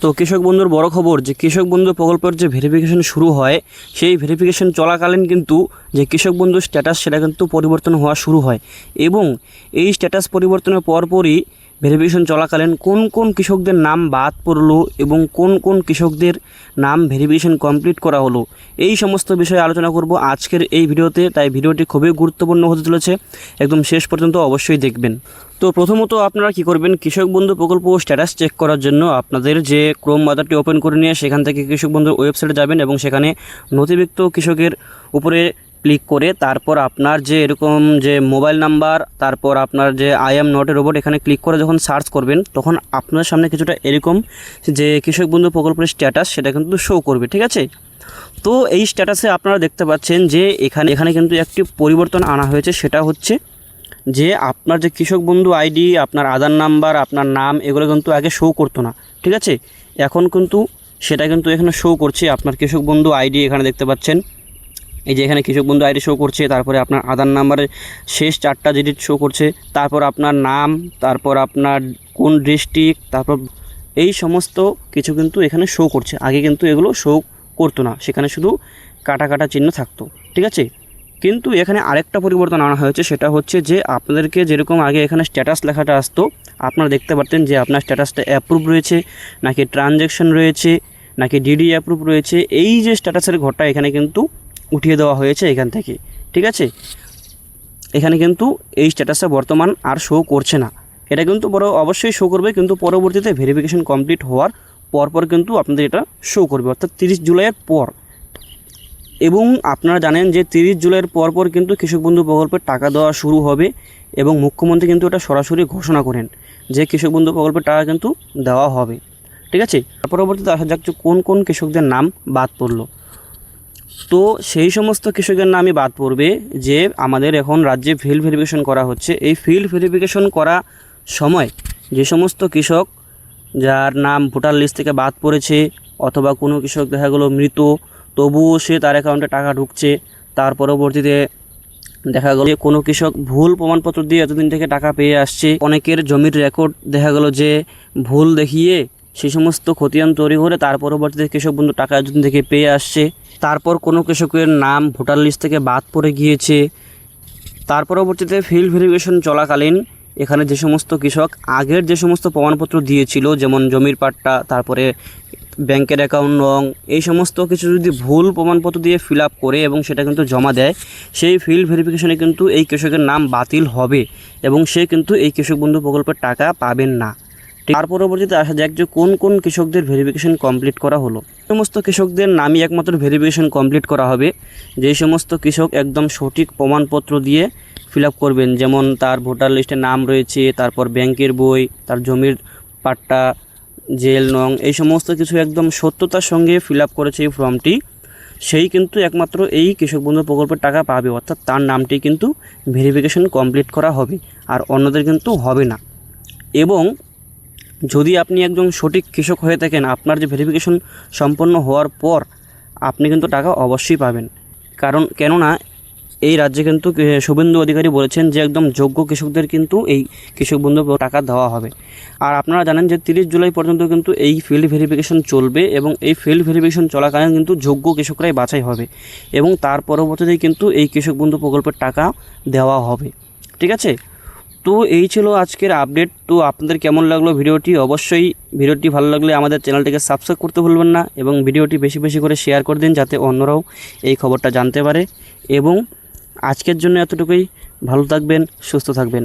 তো কৃষক বন্ধুর বড় খবর যে কৃষক বন্ধু প্রকল্পের যে ভেরিফিকেশন শুরু হয় সেই ভেরিফিকেশন চলাকালীন কিন্তু যে কৃষক বন্ধু স্ট্যাটাস সেটা কিন্তু পরিবর্তন হওয়া শুরু হয় এবং এই স্ট্যাটাস পরিবর্তনের পরপরই ভেরিফিকেশন চলাকালীন কোন কোন কৃষকদের নাম বাদ পড়লো এবং কোন কোন কৃষকদের নাম ভেরিফিকেশন কমপ্লিট করা হলো এই সমস্ত বিষয়ে আলোচনা করব আজকের এই ভিডিওতে। তাই ভিডিওটি খুবই গুরুত্বপূর্ণ হতে চলেছে, একদম শেষ পর্যন্ত অবশ্যই দেখবেন। তো প্রথমত আপনারা কি করবেন, কৃষক বন্ধু প্রকল্প স্ট্যাটাস চেক করার জন্য আপনাদের যে ক্রোম ব্রাউজারটি ওপেন করে নিয়ে সেখান থেকে কৃষক বন্ধুর ওয়েবসাইটে যাবেন এবং সেখানে নথিভুক্ত কৃষকের উপরে ক্লিক করে তারপর আপনার যে এরকম যে মোবাইল নাম্বার, তারপর আপনার যে I am not a robot এখানে ক্লিক করে যখন সার্চ করবেন তখন আপনার সামনে কিছুটা এরকম যে কৃষক বন্ধু প্রকল্পের স্ট্যাটাস সেটা কিন্তু শো করবে, ঠিক আছে। তো এই স্ট্যাটাসে আপনারা দেখতে পাচ্ছেন যে এখানে কিন্তু একটি পরিবর্তন আনা হয়েছে, সেটা হচ্ছে যে আপনার যে কৃষক বন্ধু আইডি, আপনার আধার নাম্বার, আপনার নাম এগুলো কিন্তু আগে শো করতো না, ঠিক আছে। এখন কিন্তু সেটা কিন্তু এখানে শো করছে। আপনার কৃষক বন্ধু আইডি এখানে দেখতে পাচ্ছেন, এই যে এখানে কৃষক বন্ধু আইডি শো করছে, তারপরে আপনার আধার নাম্বারের শেষ 4টা ডিজিট শো করছে, তারপর আপনার নাম, তারপর আপনার কোন ডিস্ট্রিক্ট, তারপর এই সমস্ত কিছু কিন্তু এখানে শো করছে। আগে কিন্তু এগুলো শো করতো না, সেখানে শুধু কাটা কাটা চিহ্ন থাকতো, ঠিক আছে। কিন্তু এখানে আরেকটা পরিবর্তন আনা হয়েছে, সেটা হচ্ছে যে আপনাদেরকে যেরকম আগে এখানে স্ট্যাটাস লেখাটা আসতো, আপনারা দেখতে পারতেন যে আপনার স্ট্যাটাসটা অ্যাপ্রুভ রয়েছে নাকি ট্রানজ্যাকশন রয়েছে নাকি ডিডি অ্যাপ্রুভ রয়েছে, এই যে স্ট্যাটাসের ঘরটা এখানে কিন্তু উঠিয়ে দেওয়া হয়েছে এখান থেকে, ঠিক আছে। এখানে কিন্তু এই স্ট্যাটাসটা বর্তমান আর শো করছে না। এটা কিন্তু অবশ্যই শো করবে, কিন্তু পরবর্তীতে ভেরিফিকেশন কমপ্লিট হওয়ার পরপর কিন্তু আপনাদের এটা শো করবে, অর্থাৎ 30 জুলাইয়ের পর। এবং আপনারা জানেন যে 30 জুলাইয়ের পরপর কিন্তু কৃষক বন্ধু প্রকল্পের টাকা দেওয়া শুরু হবে এবং মুখ্যমন্ত্রী কিন্তু এটা সরাসরি ঘোষণা করেন যে কৃষক বন্ধু প্রকল্পের টাকা কিন্তু দেওয়া হবে, ঠিক আছে। পরবর্তীতে আসা যাক যে কোন কোন কৃষকদের নাম বাদ পড়লো। তো সেই সমস্ত কৃষকের নামই বাদ পড়বে যে আমাদের এখন রাজ্যে ফিল্ড ভেরিফিকেশন করা হচ্ছে। এই ফিল্ড ভেরিফিকেশন করা সময় যে সমস্ত কৃষক যার নাম ভোটার লিস্ট থেকে বাদ পড়েছে, অথবা কোনো কৃষক দেখা গেলো মৃত, তবুও সে তার অ্যাকাউন্টে টাকা ঢুকছে, তার পরবর্তীতে দেখা গেল কোনো কৃষক ভুল প্রমাণপত্র দিয়ে এতদিন থেকে টাকা পেয়ে আসছে, অনেকের জমির রেকর্ড দেখা গেল যে ভুল দেখিয়ে সেই সমস্ত খতিয়ান তৈরি করে তার পরবর্তীতে কৃষক বন্ধু টাকা এতদিন থেকে পেয়ে আসছে, তারপর কোনো কৃষকের নাম ভোটার লিস্ট থেকে বাদ পড়ে গিয়েছে, তার পরবর্তীতে ফিল্ড ভেরিফিকেশন চলাকালীন এখানে যে সমস্ত কৃষক আগের যে সমস্ত প্রমাণপত্র দিয়েছিল, যেমন জমির পাট্টা, তারপরে ব্যাংকের অ্যাকাউন্ট রং, এই সমস্ত কিছু যদি ভুল প্রমাণপত্র দিয়ে ফিল আপ করে এবং সেটা কিন্তু জমা দেয়, সেই ফিল্ড ভেরিফিকেশনে কিন্তু এই কৃষকের নাম বাতিল হবে এবং সে কিন্তু এই কৃষক বন্ধু প্রকল্পের টাকা পাবেন না। তার পরবর্তীতে আসা যাক যে কোন কোন কৃষকদের ভেরিফিকেশন কমপ্লিট করা হলো। সমস্ত কৃষকদের নামই একমাত্র ভেরিফিকেশন কমপ্লিট করা হবে যেই সমস্ত কৃষক একদম সঠিক প্রমাণপত্র দিয়ে ফিল আপ করবেন, যেমন তার ভোটার লিস্টে নাম রয়েছে, তারপর ব্যাংকের বই, তার জমির পাট্টা, জেল নং, এই সমস্ত কিছু একদম সত্যতার সঙ্গে ফিল আপ করেছে এই ফর্মটি, সেই কিন্তু একমাত্র এই কৃষক বন্ধু প্রকল্পের টাকা পাবে, অর্থাৎ তার নামটি কিন্তু ভেরিফিকেশন কমপ্লিট করা হবে, আর অন্যদের কিন্তু হবে না। এবং যদি আপনি একজন সঠিক কৃষক হয়ে থাকেন, আপনার যে ভেরিফিকেশন সম্পন্ন হওয়ার পর আপনি কিন্তু টাকা অবশ্যই পাবেন, কেননা এই রাজ্যে কিন্তু শুভেন্দু অধিকারী বলেছেন যে একদম যোগ্য কৃষকদের কিন্তু এই কৃষক বন্ধু টাকা দেওয়া হবে। আর আপনারা জানেন যে 30 জুলাই পর্যন্ত কিন্তু এই ফিল্ড ভেরিফিকেশন চলবে এবং এই ফিল্ড ভেরিফিকেশন চলাকালীন কিন্তু যোগ্য কৃষকরাই বাছাই হবে এবং তার পরবর্তীতেই কিন্তু এই কৃষক বন্ধু প্রকল্পের টাকা দেওয়া হবে, ঠিক আছে। তো এই ছিল আজকের আপডেট। তো আপনাদের কেমন লাগলো ভিডিওটি, অবশ্যই ভিডিওটি ভালো লাগলে আমাদের চ্যানেলটিকে সাবস্ক্রাইব করতে ভুলবেন না এবং ভিডিওটি বেশি বেশি করে শেয়ার করে দিন যাতে অন্যরাও এই খবরটা জানতে পারে। এবং আজকের জন্য এতটুকুই, ভালো থাকবেন, সুস্থ থাকবেন।